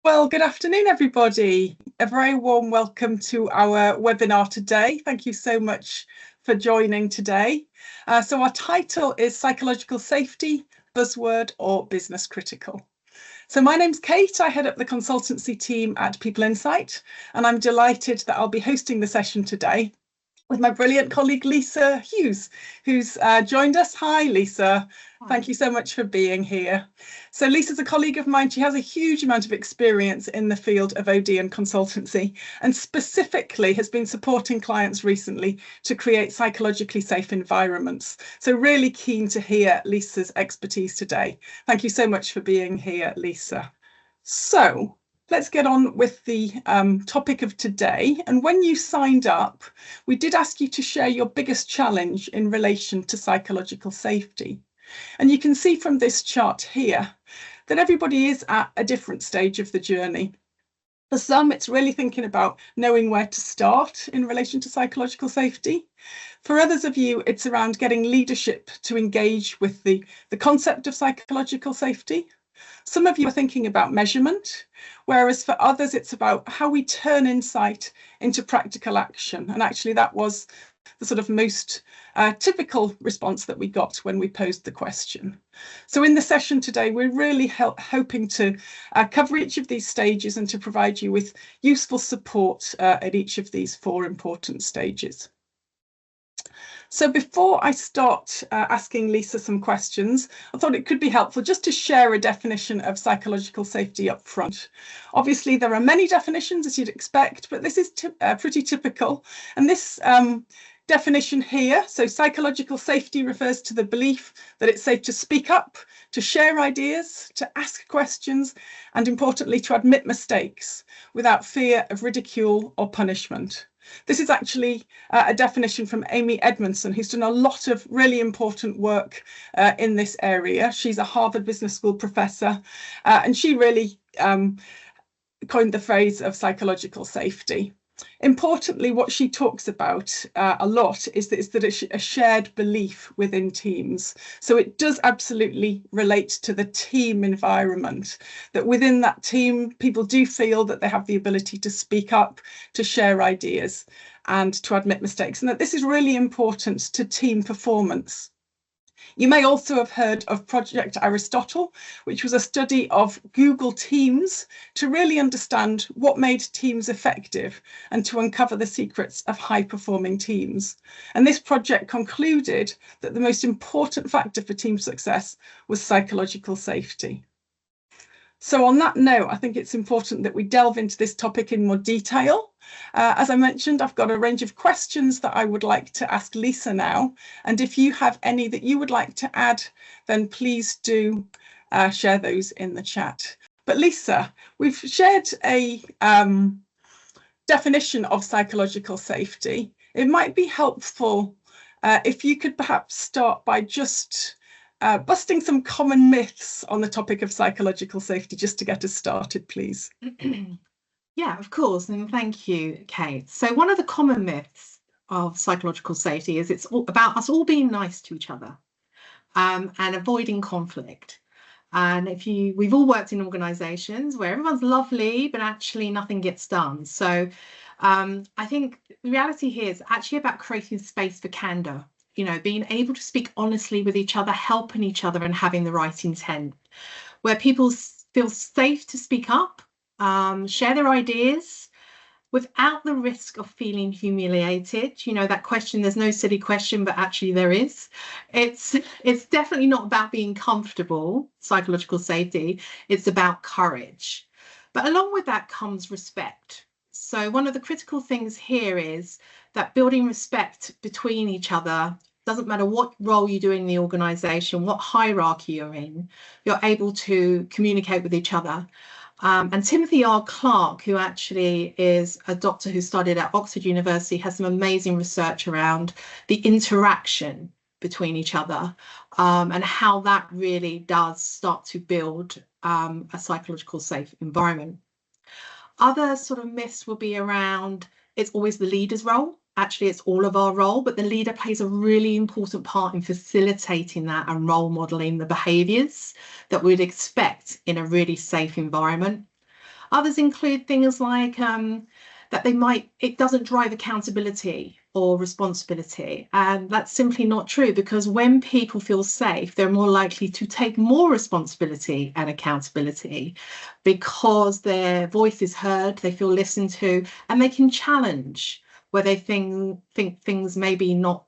Well, good afternoon, everybody. A very warm welcome to our webinar today. Thank you so much for joining today. So our title is Psychological Safety, Buzzword or Business Critical. So my name's Kate. I head up the consultancy team at People Insight, and I'm delighted that I'll be hosting the session today with my brilliant colleague, Lisa Hughes, who's joined us. Hi, Lisa. Thank you so much for being here. So Lisa's a colleague of mine. She has a huge amount of experience in the field of OD and consultancy, and specifically has been supporting clients recently to create psychologically safe environments. So really keen to hear Lisa's expertise today. Thank you so much for being here, Lisa. So let's get on with the topic of today. And when you signed up, we did ask you to share your biggest challenge in relation to psychological safety. And you can see from this chart here that everybody is at a different stage of the journey. For some, it's really thinking about knowing where to start in relation to psychological safety. For others of you, it's around getting leadership to engage with the concept of psychological safety. Some of you are thinking about measurement, whereas for others, it's about how we turn insight into practical action. And actually, that was the sort of most typical response that we got when we posed the question. So in the session today, we're really hoping to cover each of these stages and to provide you with useful support at each of these four important stages. So before I start asking Lisa some questions, I thought it could be helpful just to share a definition of psychological safety up front. Obviously, there are many definitions, as you'd expect, but this is pretty typical. And this definition here, so psychological safety refers to the belief that it's safe to speak up, to share ideas, to ask questions, and importantly, to admit mistakes without fear of ridicule or punishment. This is actually a definition from Amy Edmondson, who's done a lot of really important work in this area. She's a Harvard Business School professor, and she really coined the phrase of psychological safety. Importantly, what she talks about a lot is that it's a shared belief within teams. So it does absolutely relate to the team environment, that within that team, people do feel that they have the ability to speak up, to share ideas, and to admit mistakes, and that this is really important to team performance. You may also have heard of Project Aristotle, which was a study of Google Teams to really understand what made teams effective and to uncover the secrets of high-performing teams. And this project concluded that the most important factor for team success was psychological safety. So on that note, I think it's important that we delve into this topic in more detail. As I mentioned, I've got a range of questions that I would like to ask Lisa now. And if you have any that you would like to add, then please do share those in the chat. But Lisa, we've shared a definition of psychological safety. It might be helpful if you could perhaps start by just busting some common myths on the topic of psychological safety, just to get us started, please. Yeah, of course. And thank you, Kate. So one of the common myths of psychological safety is it's all about us all being nice to each other and avoiding conflict. And we've all worked in organizations where everyone's lovely, but actually nothing gets done. So I think the reality here is actually about creating space for candor. You know, being able to speak honestly with each other, helping each other and having the right intent, where people feel safe to speak up, share their ideas without the risk of feeling humiliated. You know, that question, there's no silly question, but actually there is. It's definitely not about being comfortable, psychological safety. It's about courage. But along with that comes respect. So one of the critical things here is that building respect between each other, doesn't matter what role you do in the organization, what hierarchy you're in, you're able to communicate with each other. And Timothy R. Clark, who actually is a doctor who studied at Oxford University, has some amazing research around the interaction between each other and how that really does start to build a psychological safe environment. Other sort of myths will be around it's always the leader's role. Actually, it's all of our role, but the leader plays a really important part in facilitating that and role modeling the behaviours that we'd expect in a really safe environment. Others include things like that it doesn't drive accountability or responsibility. And that's simply not true, because when people feel safe, they're more likely to take more responsibility and accountability because their voice is heard, they feel listened to, and they can challenge where they think things maybe not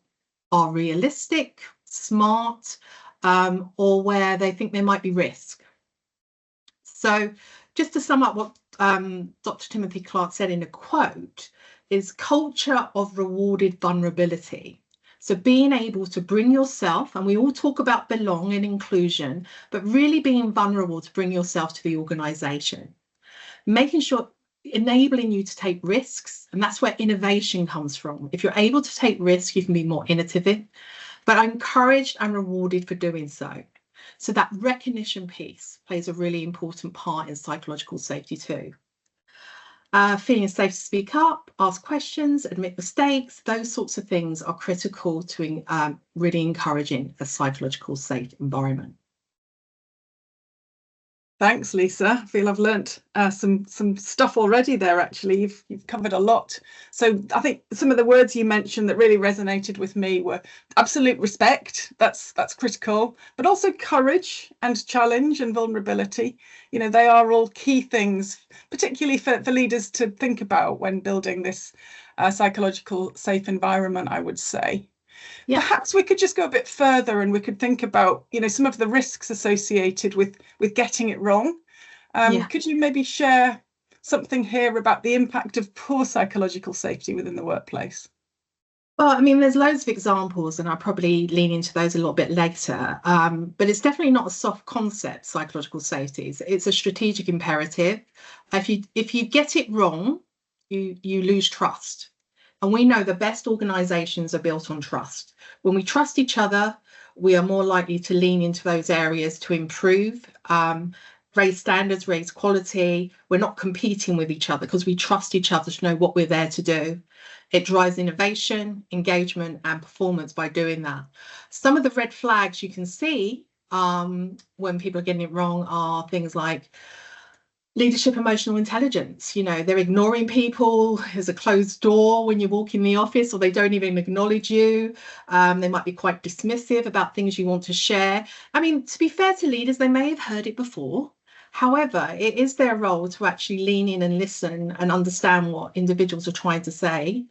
are realistic, smart, or where they think there might be risk. So just to sum up what Dr. Timothy Clark said in a quote, is culture of rewarded vulnerability. So being able to bring yourself, and we all talk about belong and inclusion, but really being vulnerable to bring yourself to the organisation, making sure, enabling you to take risks, and that's where innovation comes from. If you're able to take risks, you can be more innovative, but are encouraged and rewarded for doing so. So that recognition piece plays a really important part in psychological safety too. Feeling safe to speak up, ask questions, admit mistakes, those sorts of things are critical to really encouraging a psychological safe environment. Thanks, Lisa. I feel I've learnt some stuff already there, actually. You've covered a lot. So I think some of the words you mentioned that really resonated with me were absolute respect. That's critical, but also courage and challenge and vulnerability. You know, they are all key things, particularly for leaders to think about when building this psychological safe environment, I would say. Yeah. Perhaps we could just go a bit further and we could think about, you know, some of the risks associated with getting it wrong. Could you maybe share something here about the impact of poor psychological safety within the workplace? Well, I mean, there's loads of examples, and I'll probably lean into those a little bit later. But it's definitely not a soft concept, psychological safety. It's a strategic imperative. If you get it wrong, you lose trust. And we know the best organisations are built on trust. When we trust each other, we are more likely to lean into those areas to improve, raise standards, raise quality. We're not competing with each other because we trust each other to know what we're there to do. It drives innovation, engagement, and performance by doing that. Some of the red flags you can see when people are getting it wrong are things like leadership emotional intelligence. You know, they're ignoring people. There's a closed door when you walk in the office, or they don't even acknowledge you. They might be quite dismissive about things you want to share. I mean, to be fair to leaders, they may have heard it before. However, it is their role to actually lean in and listen and understand what individuals are trying to say,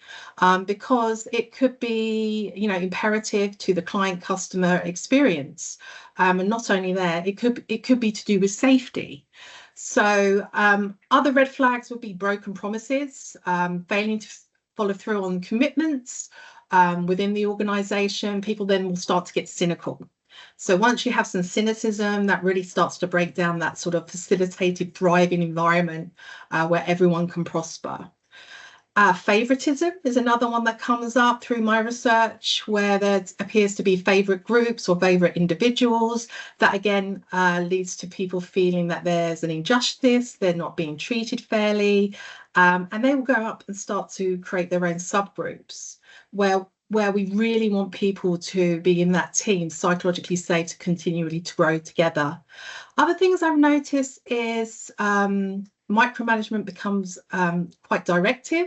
because it could be, you know, imperative to the client customer experience. And not only that, it could be to do with safety. So other red flags would be broken promises, failing to follow through on commitments within the organisation. People then will start to get cynical. So once you have some cynicism, that really starts to break down that sort of facilitated, thriving environment where everyone can prosper. Favoritism is another one that comes up through my research, where there appears to be favourite groups or favourite individuals. That again leads to people feeling that there's an injustice, they're not being treated fairly, and they will go up and start to create their own subgroups where we really want people to be in that team, psychologically safe, to continually to grow together. Other things I've noticed is micromanagement becomes quite directive,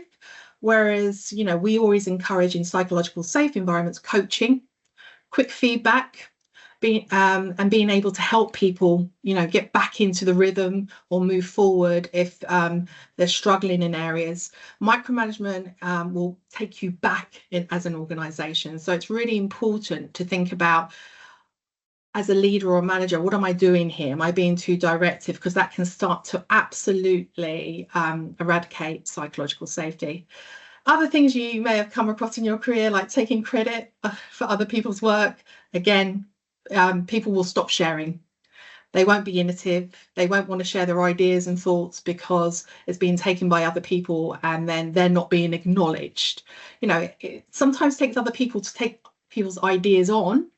whereas, you know, we always encourage in psychological safe environments coaching, quick feedback, and being able to help people, you know, get back into the rhythm or move forward if they're struggling in areas. Micromanagement will take you back as an organisation. So it's really important to think about, as a leader or a manager, what am I doing here? Am I being too directive? Because that can start to absolutely eradicate psychological safety. Other things you may have come across in your career, like taking credit for other people's work. Again, people will stop sharing. They won't be innovative. They won't want to share their ideas and thoughts because it's being taken by other people and then they're not being acknowledged. You know, it sometimes takes other people to take people's ideas on,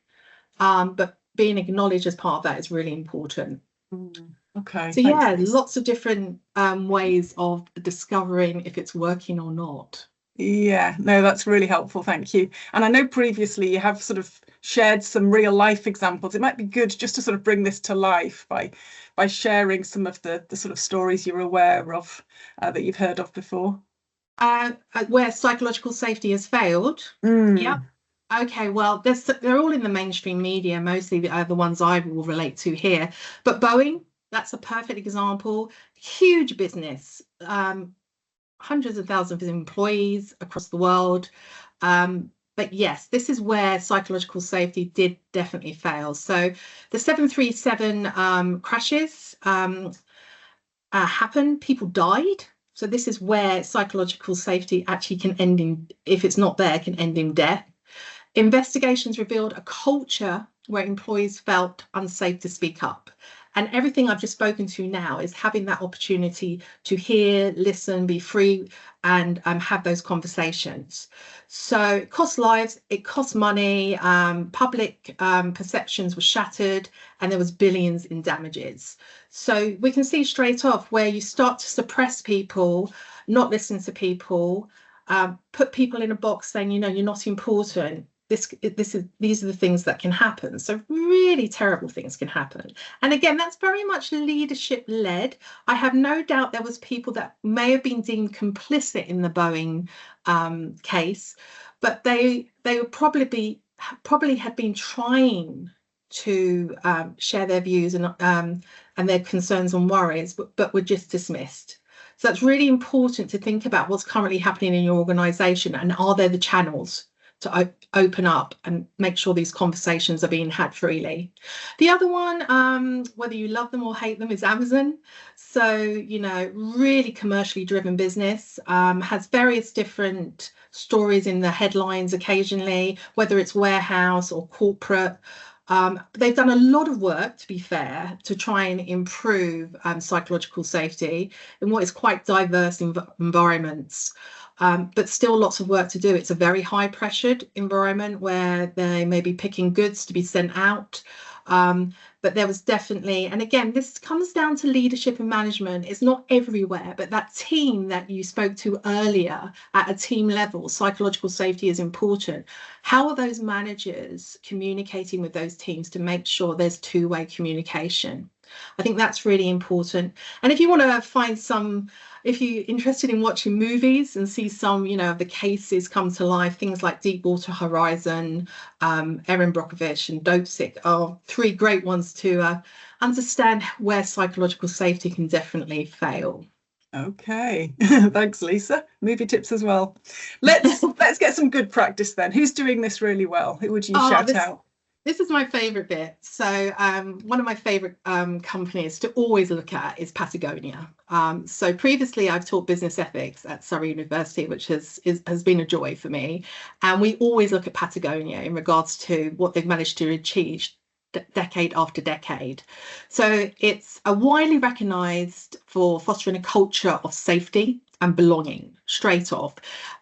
but being acknowledged as part of that is really important. Okay. So yeah, lots of different ways of discovering if it's working or not. Yeah, no, that's really helpful. Thank you. And I know previously you have sort of shared some real life examples. It might be good just to sort of bring this to life by sharing some of the sort of stories you're aware of that you've heard of before. Where psychological safety has failed. Yep. Okay, well, they're all in the mainstream media, mostly the ones I will relate to here. But Boeing, that's a perfect example. Huge business, hundreds of thousands of employees across the world. But yes, this is where psychological safety did definitely fail. So the 737 crashes happened, people died. So this is where psychological safety actually can end in, if it's not there, can end in death. Investigations revealed a culture where employees felt unsafe to speak up. And everything I've just spoken to now is having that opportunity to hear, listen, be free, and have those conversations. So it costs lives, it costs money, public perceptions were shattered, and there was billions in damages. So we can see straight off where you start to suppress people, not listen to people, put people in a box saying, you know, you're not important. These are the things that can happen. So really terrible things can happen. And again, that's very much leadership led. I have no doubt there was people that may have been deemed complicit in the Boeing case, but they would probably had been trying to share their views and their concerns and worries, but were just dismissed. So that's really important to think about what's currently happening in your organisation, and are there the channels to open up and make sure these conversations are being had freely. The other one, whether you love them or hate them, is Amazon. So, you know, really commercially driven business, has various different stories in the headlines occasionally, whether it's warehouse or corporate. They've done a lot of work, to be fair, to try and improve psychological safety in what is quite diverse environments. But still lots of work to do. It's a very high pressured environment where they may be picking goods to be sent out. But there was definitely, and again, this comes down to leadership and management. It's not everywhere, but that team that you spoke to earlier at a team level, psychological safety is important. How are those managers communicating with those teams to make sure there's two-way communication? I think that's really important. And if you want to find some, if you're interested in watching movies and see some, you know, of the cases come to life, things like Deepwater Horizon, Erin Brockovich and Dopesick are three great ones to understand where psychological safety can definitely fail. Okay, thanks, Lisa. Movie tips as well. Let's get some good practice then. Who's doing this really well? Who would you shout out? This is my favorite bit. So one of my favorite companies to always look at is Patagonia. So previously I've taught business ethics at Surrey University, which has been a joy for me. And we always look at Patagonia in regards to what they've managed to achieve decade after decade. So it's a widely recognised for fostering a culture of safety and belonging straight off.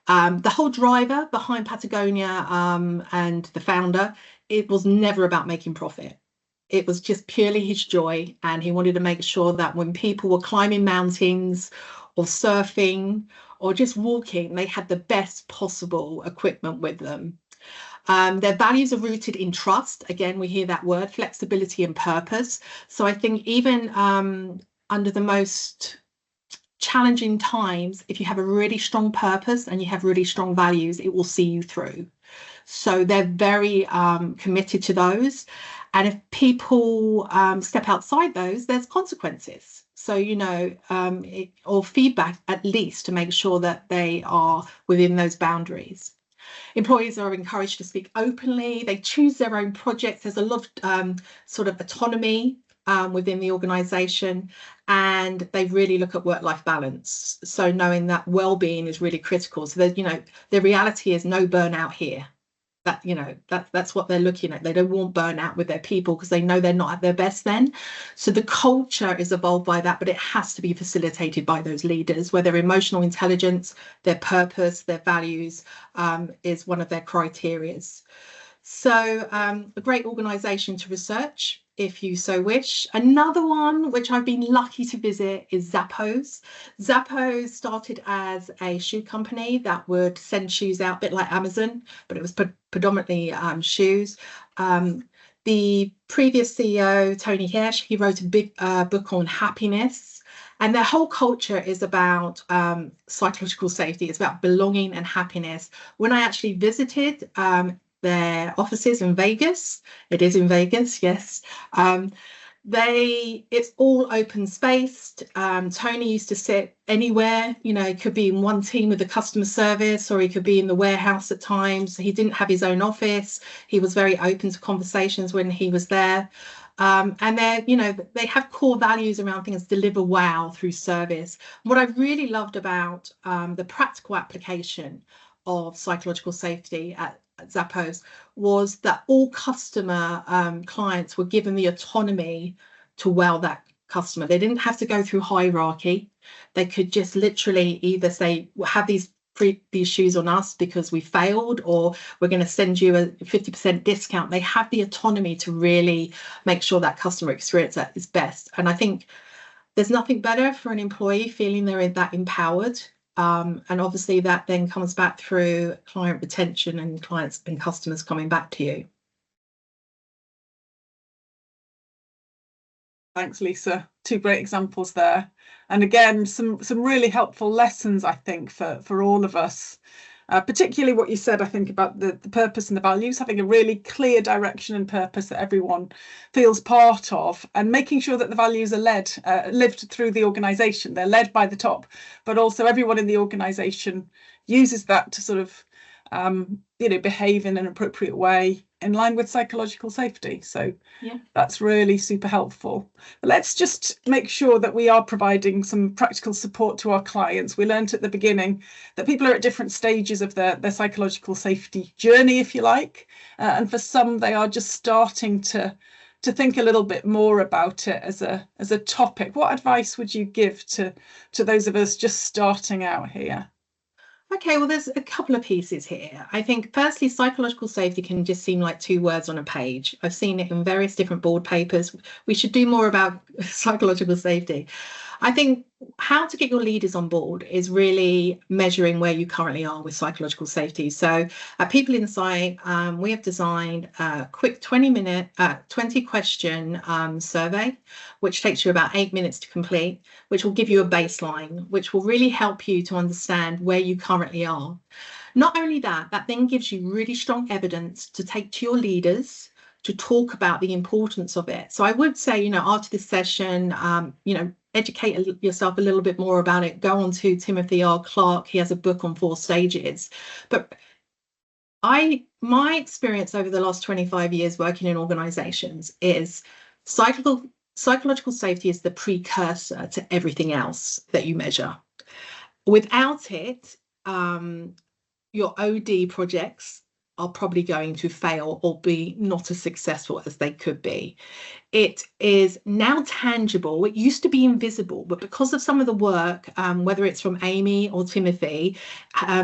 The whole driver behind Patagonia and the founder, it was never about making profit. It was just purely his joy, and he wanted to make sure that when people were climbing mountains or surfing or just walking, they had the best possible equipment with them. Their values are rooted in trust. Again, we hear that word, flexibility and purpose. So I think even under the most challenging times, if you have a really strong purpose and you have really strong values, it will see you through. So they're very committed to those. And if people step outside those, there's consequences. So, you know, or feedback at least to make sure that they are within those boundaries. Employees are encouraged to speak openly. They choose their own projects. There's a lot of sort of autonomy within the organisation, and they really look at work-life balance. So knowing that well-being is really critical. So that, you know, the reality is no burnout here. That, you know, that's what they're looking at. They don't want burnout with their people because they know they're not at their best then. So the culture is evolved by that, but it has to be facilitated by those leaders, where their emotional intelligence, their purpose, their values is one of their criterias. So a great organisation to research if you so wish. Another one which I've been lucky to visit is Zappos. Zappos started as a shoe company that would send shoes out, a bit like Amazon, but it was predominantly shoes. The previous CEO, Tony Hirsch, he wrote a big book on happiness. And their whole culture is about psychological safety. It's about belonging and happiness. When I actually visited their offices in Vegas, it is in Vegas, yes. It's all open spaced. Tony used to sit anywhere, you know, he could be in one team with the customer service, or he could be in the warehouse at times. He didn't have his own office. He was very open to conversations when he was there. And they're, you know, they have core values around things, deliver wow through service. What I really loved about the practical application of psychological safety at Zappos was that all customer clients were given the autonomy to wow that customer. They didn't have to go through hierarchy. They could just literally either say, well, have these shoes on us because we failed, or we're going to send you a 50% discount. They have the autonomy to really make sure that customer experience at its best. And I think there's nothing better for an employee feeling they're that empowered. And obviously that then comes back through client retention and clients and customers coming back to you. Thanks, Lisa. Two great examples there. And again, some really helpful lessons, I think, for all of us. Particularly what you said, I think, about the purpose and the values, having a really clear direction and purpose that everyone feels part of, and making sure that the values are lived through the organisation. They're led by the top, but also everyone in the organisation uses that to sort of, behave in an appropriate way in line with psychological safety. So yeah, that's really super helpful. But let's just make sure that we are providing some practical support to our clients. We learned at the beginning that people are at different stages of their psychological safety journey, if you like, and for some they are just starting to think a little bit more about it as a topic. What advice would you give to those of us just starting out here? Okay, well, there's a couple of pieces here. I think, firstly, psychological safety can just seem like two words on a page. I've seen it in various different board papers. We should do more about psychological safety. I think how to get your leaders on board is really measuring where you currently are with psychological safety. So at People Insight, we have designed a quick 20 question survey, which takes you about 8 minutes to complete, which will give you a baseline, which will really help you to understand where you currently are. Not only that, that then gives you really strong evidence to take to your leaders to talk about the importance of it. So I would say, after this session, educate yourself a little bit more about it. Go on to Timothy R. Clark. He has a book on 4 stages. But my experience over the last 25 years working in organizations is psychological safety is the precursor to everything else that you measure. Without it, your OD projects are probably going to fail or be not as successful as they could be. It is now tangible. It used to be invisible, but because of some of the work, whether it's from Amy or Timothy,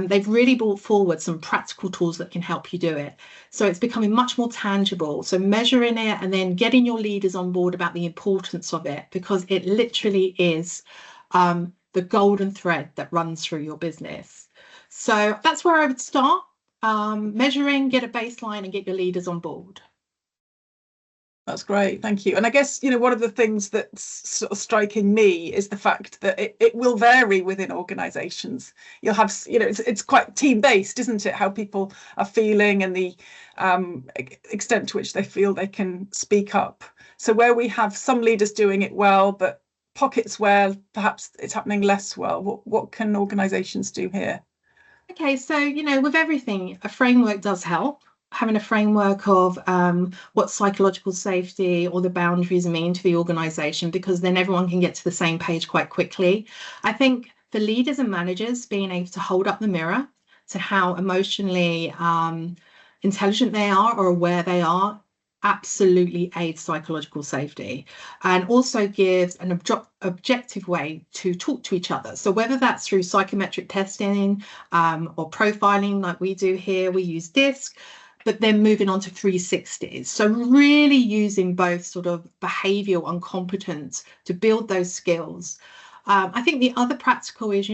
they've really brought forward some practical tools that can help you do it. So it's becoming much more tangible. So measuring it and then getting your leaders on board about the importance of it, because it literally is the golden thread that runs through your business. So that's where I would start. Measuring, get a baseline, and get your leaders on board. That's great, thank you. And I guess, one of the things that's sort of striking me is the fact that it will vary within organisations. You'll have, it's quite team-based, isn't it? How people are feeling and the extent to which they feel they can speak up. So where we have some leaders doing it well, but pockets where perhaps it's happening less well, what can organisations do here? Okay, so, with everything, a framework does help. Having a framework of what psychological safety or the boundaries mean to the organisation, because then everyone can get to the same page quite quickly. I think for leaders and managers, being able to hold up the mirror to how emotionally intelligent they are or aware they are absolutely aids psychological safety, and also gives an objective way to talk to each other. So whether that's through psychometric testing or profiling like we do here, we use DISC, but then moving on to 360s. So really using both sort of behavioural and competence to build those skills. I think the other practical is,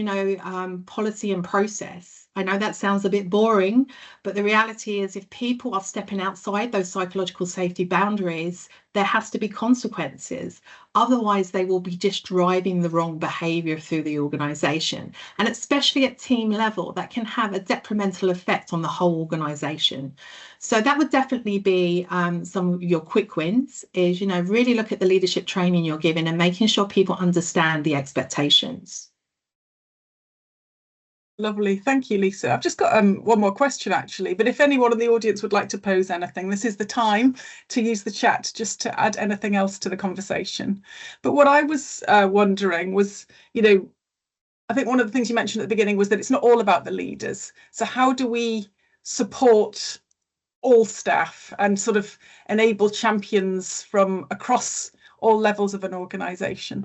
policy and process. I know that sounds a bit boring, but the reality is if people are stepping outside those psychological safety boundaries, there has to be consequences. Otherwise, they will be just driving the wrong behaviour through the organisation. And especially at team level, that can have a detrimental effect on the whole organisation. So that would definitely be some of your quick wins is, really look at the leadership training you're giving and making sure people understand the expectations. Lovely. Thank you, Lisa. I've just got one more question, actually, but if anyone in the audience would like to pose anything, this is the time to use the chat just to add anything else to the conversation. But what I was wondering was, I think one of the things you mentioned at the beginning was that it's not all about the leaders. So how do we support all staff and sort of enable champions from across all levels of an organisation?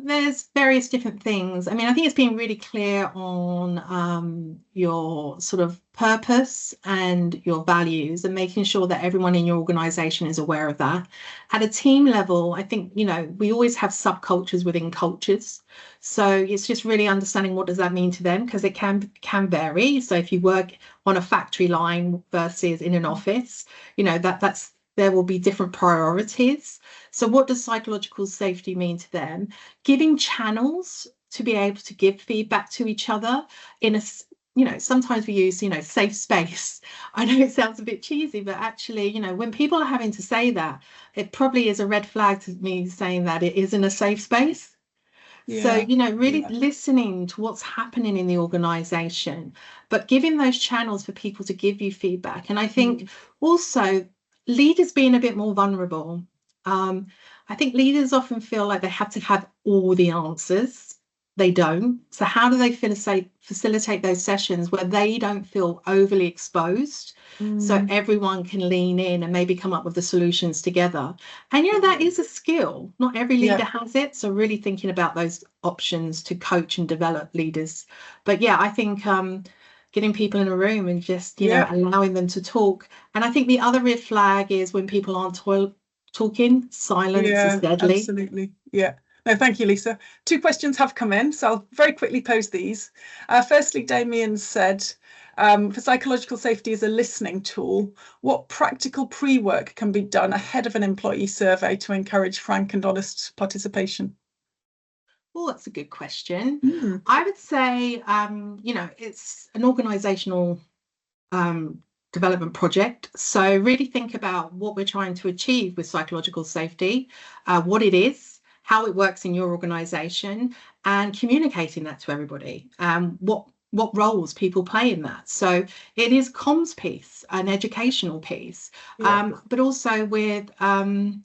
There's various different things. I mean, I think it's being really clear on your sort of purpose and your values and making sure that everyone in your organization is aware of that. At a team level, I think, we always have subcultures within cultures. So it's just really understanding what does that mean to them, because it can vary. So if you work on a factory line versus in an office, there will be different priorities. So what does psychological safety mean to them? Giving channels to be able to give feedback to each other in a, sometimes we use, safe space. I know it sounds a bit cheesy, but actually, when people are having to say that, it probably is a red flag to me saying that it isn't a safe space. Yeah. So, really listening to what's happening in the organization, but giving those channels for people to give you feedback. And I think also leaders being a bit more vulnerable. I think leaders often feel like they have to have all the answers. They don't. So how do they facilitate those sessions where they don't feel overly exposed, so everyone can lean in and maybe come up with the solutions together? And that is a skill. Not every leader has it. So really thinking about those options to coach and develop leaders. But I think getting people in a room and just allowing them to talk. And I think the other red flag is when people aren't talking, silence is deadly. Absolutely. No, thank you, Lisa. 2 questions have come in, so I'll very quickly pose these. Firstly, Damien said, for psychological safety as a listening tool, what practical pre-work can be done ahead of an employee survey to encourage frank and honest participation? Oh, that's a good question. I would say, it's an organisational development project. So really think about what we're trying to achieve with psychological safety, what it is, how it works in your organisation, and communicating that to everybody. What roles people play in that. So it is comms piece, an educational piece, but also with some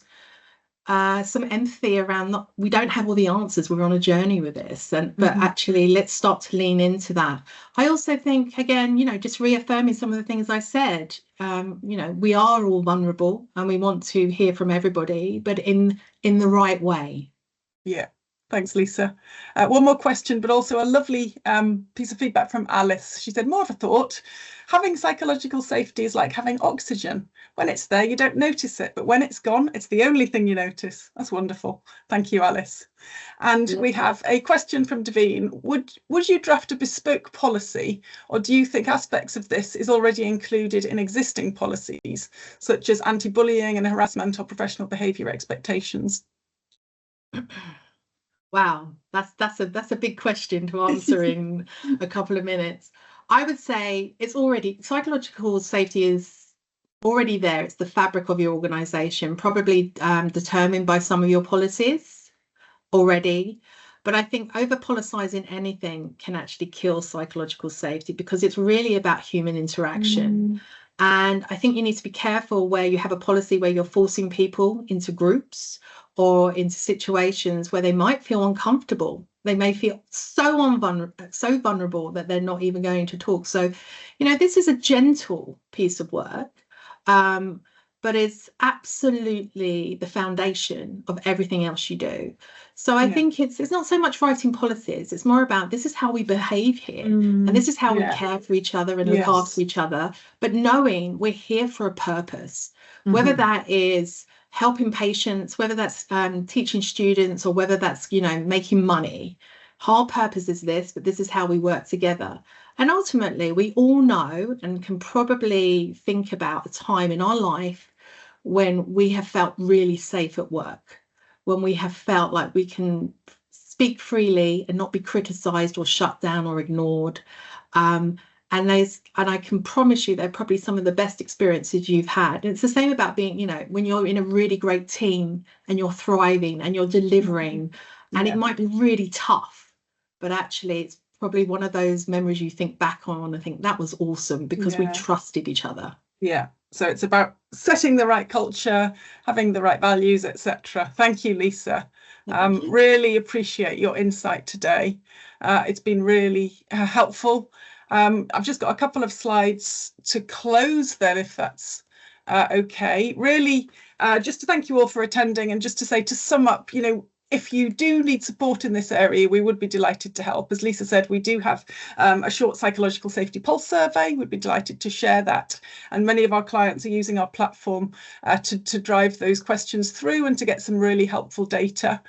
empathy around we don't have all the answers, we're on a journey with this, but actually let's start to lean into that. I also think, again, just reaffirming some of the things I said, we are all vulnerable and we want to hear from everybody, but in the right way. Thanks, Lisa. One more question, but also a lovely piece of feedback from Alice. She said, more of a thought. Having psychological safety is like having oxygen. When it's there, you don't notice it, but when it's gone, it's the only thing you notice. That's wonderful. Thank you, Alice. And we have a question from Davine. Would you draft a bespoke policy, or do you think aspects of this is already included in existing policies, such as anti-bullying and harassment or professional behaviour expectations? Wow, that's a big question to answer in a couple of minutes. I would say psychological safety is already there. It's the fabric of your organisation, probably determined by some of your policies already. But I think over policising anything can actually kill psychological safety, because it's really about human interaction. And I think you need to be careful where you have a policy where you're forcing people into groups or into situations where they might feel uncomfortable. They may feel so vulnerable that they're not even going to talk. So, this is a gentle piece of work, but it's absolutely the foundation of everything else you do. So I think it's not so much writing policies, it's more about this is how we behave here, and this is how we care for each other and look after each other, but knowing we're here for a purpose, whether that is helping patients, whether that's teaching students, or whether that's, you know, making money. Our purpose is this, but this is how we work together. And ultimately, we all know and can probably think about a time in our life when we have felt really safe at work, when we have felt like we can speak freely and not be criticised or shut down or ignored. And I can promise you they're probably some of the best experiences you've had. And it's the same about being, you know, when you're in a really great team and you're thriving and you're delivering, and it might be really tough, but actually it's probably one of those memories you think back on and think that was awesome because we trusted each other. Yeah. So it's about setting the right culture, having the right values, etc. Thank you, Lisa. Really appreciate your insight today. It's been really helpful. I've just got a couple of slides to close then, if that's okay. Really, just to thank you all for attending, and just to say, to sum up, you know, if you do need support in this area, we would be delighted to help. As Lisa said, we do have a short psychological safety pulse survey. We'd be delighted to share that. And many of our clients are using our platform to drive those questions through and to get some really helpful data.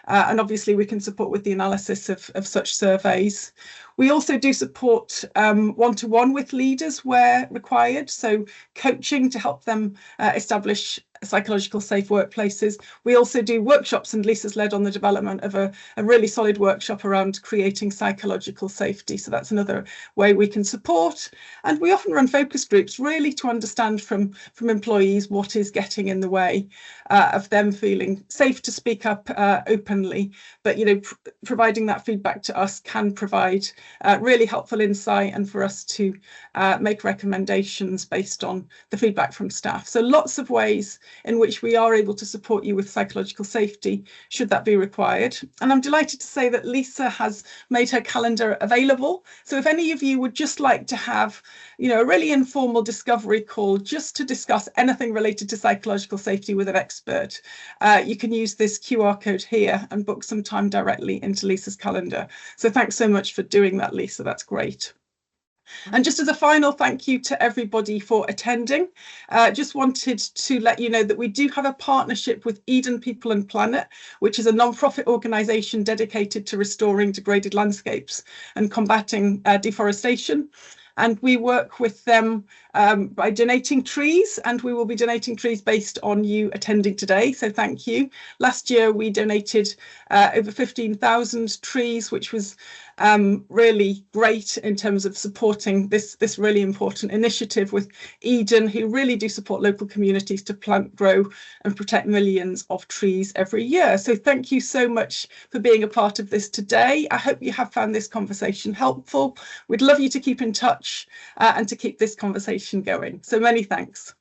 And obviously we can support with the analysis of such surveys. We also do support one-to-one with leaders where required, so coaching to help them establish psychological safe workplaces. We also do workshops, and Lisa's led on the development of a really solid workshop around creating psychological safety. So that's another way we can support. And we often run focus groups really to understand from employees what is getting in the way of them feeling safe to speak up openly. But, you know, providing that feedback to us can provide really helpful insight, and for us to make recommendations based on the feedback from staff. So lots of ways in which we are able to support you with psychological safety, should that be required. And I'm delighted to say that Lisa has made her calendar available. So if any of you would just like to have, you know, a really informal discovery call just to discuss anything related to psychological safety with an expert, you can use this QR code here and book some time directly into Lisa's calendar. So thanks so much for doing that, Lisa. That's great. And just as a final thank you to everybody for attending, just wanted to let you know that we do have a partnership with Eden People and Planet, which is a non-profit organisation dedicated to restoring degraded landscapes and combating deforestation. And we work with them by donating trees, and we will be donating trees based on you attending today. So thank you. Last year we donated over 15,000 trees, which was really great in terms of supporting this really important initiative with Eden, who really do support local communities to plant, grow and protect millions of trees every year. So thank you so much for being a part of this today. I hope you have found this conversation helpful. We'd love you to keep in touch and to keep this conversation going. So many thanks.